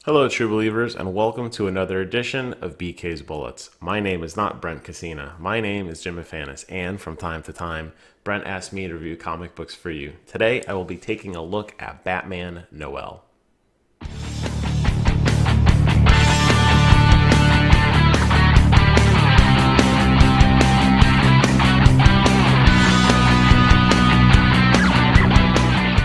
Hello, true believers, and welcome to another edition of BK's Bullets. My name is not Brent Casina. My name is Jim Afanis, and from time to time, Brent asks me to review comic books for you. Today, I will be taking a look at Batman Noel.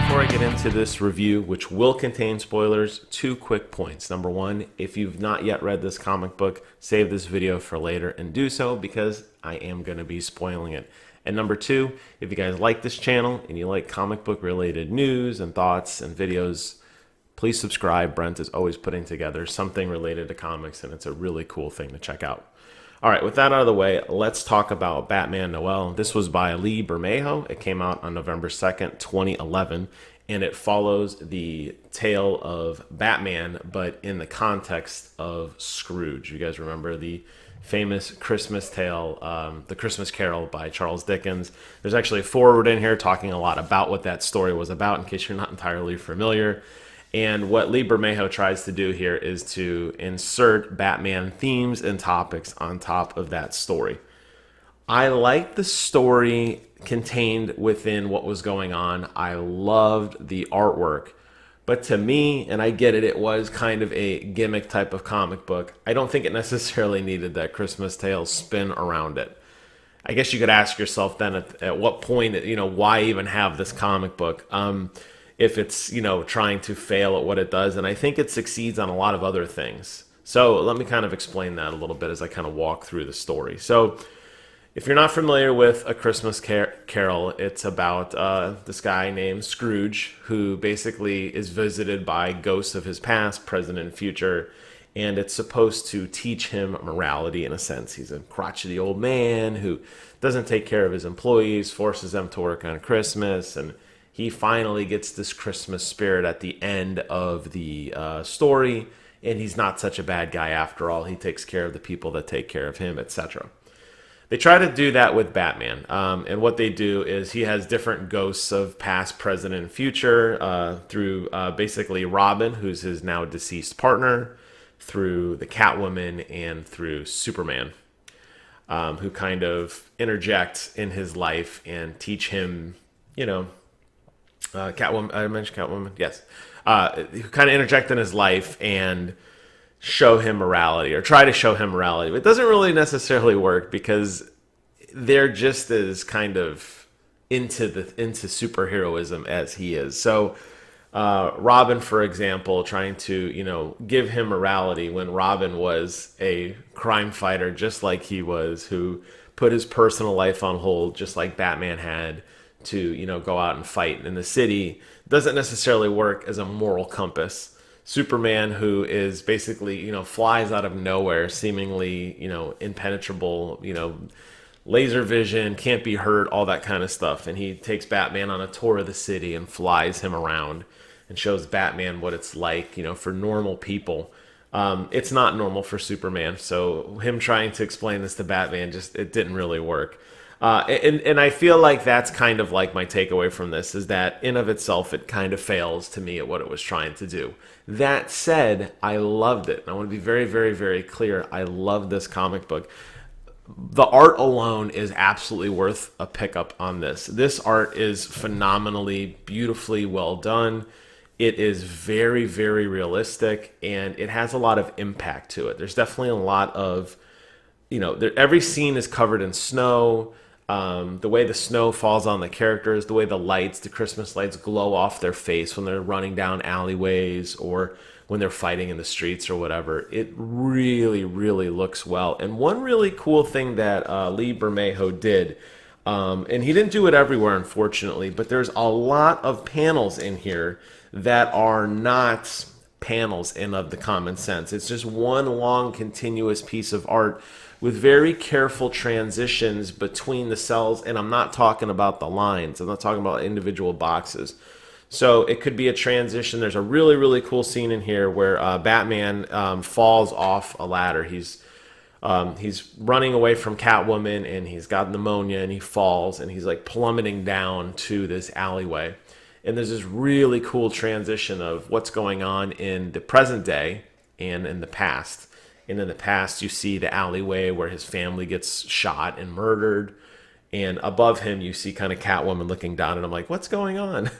Before I get into this review, which will contain spoilers, two quick points. Number one, if you've not yet read this comic book, save this video for later and do so because I am going to be spoiling it. And number two, if you guys like this channel and you like comic book related news and thoughts and videos, please subscribe. Brent is always putting together something related to comics, and it's a really cool thing to check out. All right, with that out of the way, let's talk about Batman Noel. This was by Lee Bermejo. It came out on November 2nd, 2011, and it follows the tale of Batman, but in the context of Scrooge. You guys remember the famous Christmas tale, The Christmas Carol by Charles Dickens. There's actually a foreword in here talking a lot about what that story was about, in case you're not entirely familiar. And what Lee Bermejo tries to do here is to insert Batman themes and topics on top of that story. I liked the story contained within what was going on. I loved the artwork. But to me, and I get it, it was kind of a gimmick type of comic book. I don't think it necessarily needed that Christmas tale spin around it. I guess you could ask yourself then at what point, why even have this comic book? If it's, trying to fail at what it does. And I think it succeeds on a lot of other things. So let me kind of explain that a little bit as I kind of walk through the story. So if you're not familiar with A Christmas Carol, it's about this guy named Scrooge who basically is visited by ghosts of his past, present, and future. And it's supposed to teach him morality in a sense. He's a crotchety old man who doesn't take care of his employees, forces them to work on Christmas, and he finally gets this Christmas spirit at the end of the story, and he's not such a bad guy after all. He takes care of the people that take care of him, etc. They try to do that with Batman, and what they do is he has different ghosts of past, present, and future through basically Robin, who's his now deceased partner, through the Catwoman, and through Superman, who kind of interject in his life and teach him, Catwoman. I mentioned Catwoman. Yes, who kind of interject in his life and show him morality or try to show him morality. But it doesn't really necessarily work because they're just as kind of into superheroism as he is. So Robin, for example, trying to give him morality when Robin was a crime fighter just like he was, who put his personal life on hold just like Batman had to go out and fight in the city, doesn't necessarily work as a moral compass. Superman, who is basically flies out of nowhere, seemingly impenetrable, laser vision, can't be hurt, all that kind of stuff, and he takes Batman on a tour of the city and flies him around and shows Batman what it's like for normal people. It's not normal for Superman, so him trying to explain this to Batman, it didn't really work. And I feel like that's kind of like my takeaway from this, is that in of itself, it kind of fails to me at what it was trying to do. That said, I loved it. I want to be very, very, very clear. I love this comic book. The art alone is absolutely worth a pickup on this. This art is phenomenally, beautifully well done. It is very, very realistic, and it has a lot of impact to it. There's definitely a lot of, every scene is covered in snow. The way the snow falls on the characters, the way the Christmas lights glow off their face when they're running down alleyways or when they're fighting in the streets or whatever. It really, really looks well. And one really cool thing that Lee Bermejo did, and he didn't do it everywhere, unfortunately, but there's a lot of panels in here that are not panels in of the common sense. It's just one long continuous piece of art with very careful transitions between the cells, and I'm not talking about the lines. I'm not talking about individual boxes. So it could be a transition. There's a really, really cool scene in here where Batman falls off a ladder. He's running away from Catwoman, and he's got pneumonia, and he falls, and he's like plummeting down to this alleyway. And there's this really cool transition of what's going on in the present day and in the past. And in the past, you see the alleyway where his family gets shot and murdered. And above him, you see kind of Catwoman looking down, and I'm like, what's going on?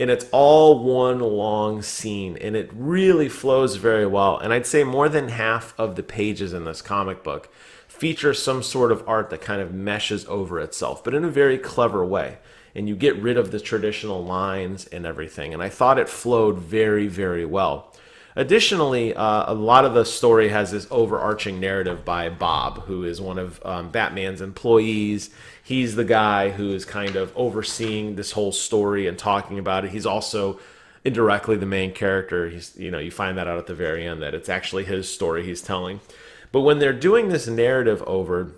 And it's all one long scene, and it really flows very well. And I'd say more than half of the pages in this comic book feature some sort of art that kind of meshes over itself, but in a very clever way. And you get rid of the traditional lines and everything. And I thought it flowed very, very well. Additionally, a lot of the story has this overarching narrative by Bob, who is one of Batman's employees. He's the guy who is kind of overseeing this whole story and talking about it. He's also indirectly the main character. He's, you find that out at the very end that it's actually his story he's telling. But when they're doing this narrative over,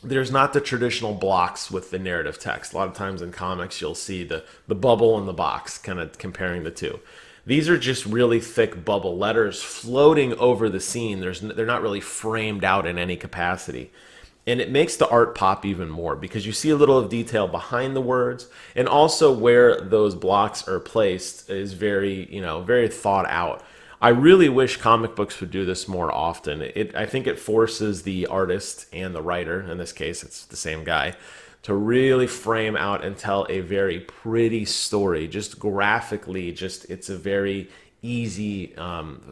there's not the traditional blocks with the narrative text. A lot of times in comics, you'll see the bubble and the box, kind of comparing the two. These are just really thick bubble letters floating over the scene. They're not really framed out in any capacity. And it makes the art pop even more because you see a little of detail behind the words, and also where those blocks are placed is very, very thought out. I really wish comic books would do this more often. I think it forces the artist and the writer, in this case it's the same guy, to really frame out and tell a very pretty story. Just graphically, it's a very easy,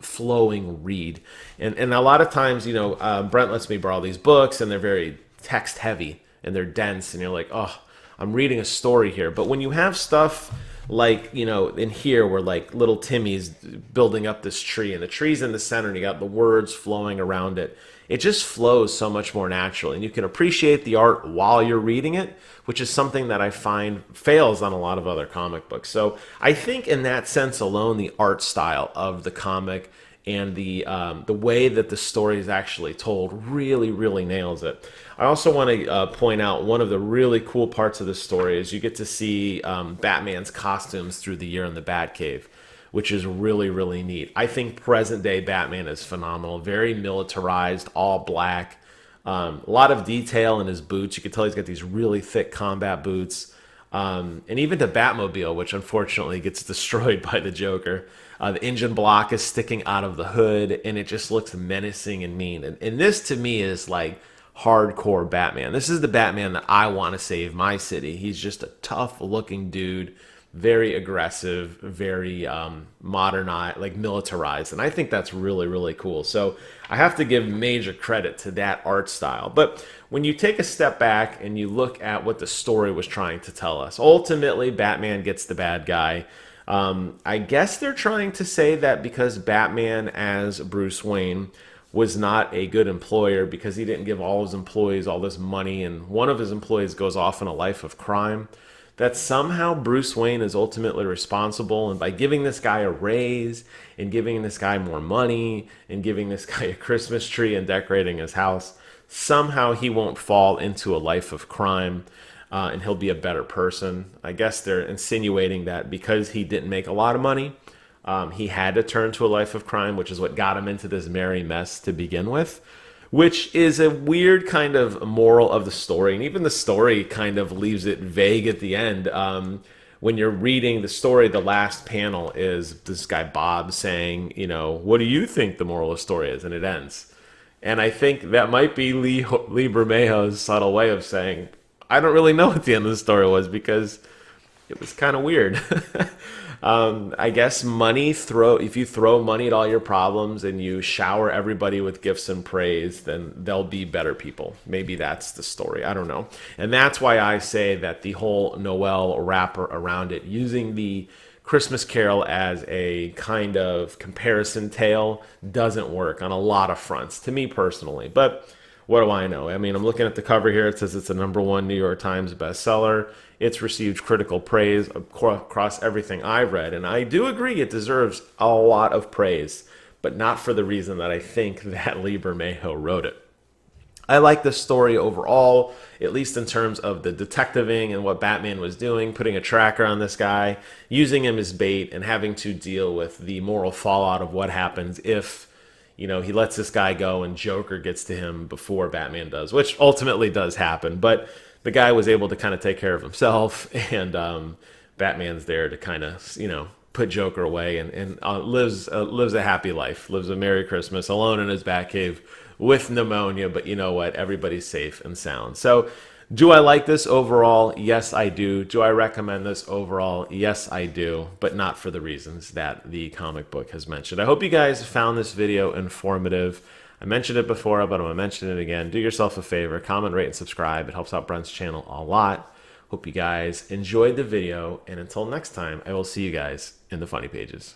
flowing read. And a lot of times, Brent lets me borrow these books, and they're very text heavy, and they're dense, and you're like, oh, I'm reading a story here. But when you have stuff like, in here where like little Timmy's building up this tree, and the tree's in the center, and you got the words flowing around it, it just flows so much more naturally, and you can appreciate the art while you're reading it, which is something that I find fails on a lot of other comic books. So I think in that sense alone, the art style of the comic and the way that the story is actually told really, really nails it. I also want to point out one of the really cool parts of the story is you get to see Batman's costumes through the year in the Batcave, which is really, really neat. I think present-day Batman is phenomenal. Very militarized, all black. A lot of detail in his boots. You can tell he's got these really thick combat boots. And even the Batmobile, which unfortunately gets destroyed by the Joker. The engine block is sticking out of the hood, and it just looks menacing and mean. And this, to me, is like hardcore Batman. This is the Batman that I want to save my city. He's just a tough-looking dude, very aggressive, very modernized, like militarized. And I think that's really, really cool. So I have to give major credit to that art style. But when you take a step back and you look at what the story was trying to tell us, ultimately Batman gets the bad guy. I guess they're trying to say that because Batman as Bruce Wayne was not a good employer because he didn't give all his employees all this money, and one of his employees goes off in a life of crime, that somehow Bruce Wayne is ultimately responsible, and by giving this guy a raise and giving this guy more money and giving this guy a Christmas tree and decorating his house, somehow he won't fall into a life of crime, and he'll be a better person. I guess they're insinuating that because he didn't make a lot of money, he had to turn to a life of crime, which is what got him into this merry mess to begin with, which is a weird kind of moral of the story. And even the story kind of leaves it vague at the end. When you're reading the story, the last panel is this guy Bob saying, what do you think the moral of the story is? And it ends. And I think that might be Lee Bermejo's subtle way of saying, I don't really know what the end of the story was because it was kind of weird. I guess if you throw money at all your problems and you shower everybody with gifts and praise, then they'll be better people. Maybe that's the story. I don't know. And that's why I say that the whole Noel wrapper around it, using the Christmas Carol as a kind of comparison tale, doesn't work on a lot of fronts, to me personally. But what do I know? I mean, I'm looking at the cover here. It says it's a #1 New York Times bestseller. It's received critical praise across everything I've read. And I do agree it deserves a lot of praise, but not for the reason that I think that Lee Bermejo wrote it. I like the story overall, at least in terms of the detectiving and what Batman was doing, putting a tracker on this guy, using him as bait, and having to deal with the moral fallout of what happens if he lets this guy go and Joker gets to him before Batman does, which ultimately does happen. But the guy was able to kind of take care of himself and Batman's there to kind of, put Joker away and lives a happy life, lives a Merry Christmas alone in his Batcave with pneumonia. But you know what? Everybody's safe and sound. So, do I like this overall? Yes, I do. Do I recommend this overall? Yes, I do, but not for the reasons that the comic book has mentioned. I hope you guys found this video informative. I mentioned it before, but I'm going to mention it again. Do yourself a favor, comment, rate, and subscribe. It helps out Brent's channel a lot. Hope you guys enjoyed the video, and until next time, I will see you guys in the funny pages.